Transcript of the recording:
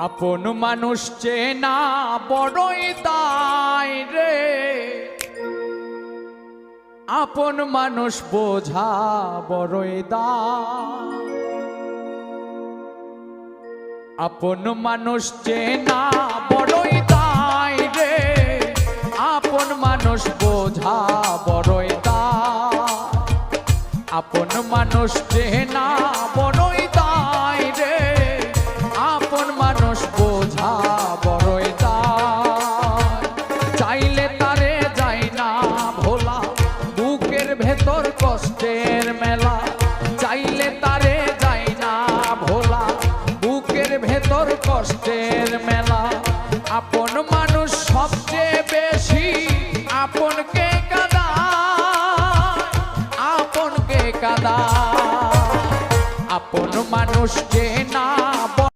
আপন মানুষ চেনা বড়ই দায় রে, আপন মানুষ বোঝা বড়ই দায়। আপন মানুষ চেনা বড়ই দায় রে, আপন মানুষ বোঝা বড়ই দায়। আপন মানুষ চেনা বড়ই দায় রে, আপন মানুষ বোঝা বড়ই দায়। চাইলে তারে যায় না ভোলা, বুকের ভেতর কষ্টের মেলা। চাইলে তারে যায় না ভোলা, বুকের ভেতর কষ্টের মেলা। আপন মানুষ সবচেয়ে বেশি আপনকে কাঁদায়, আপনকে কাঁদায়। আপন মানুষ চেনা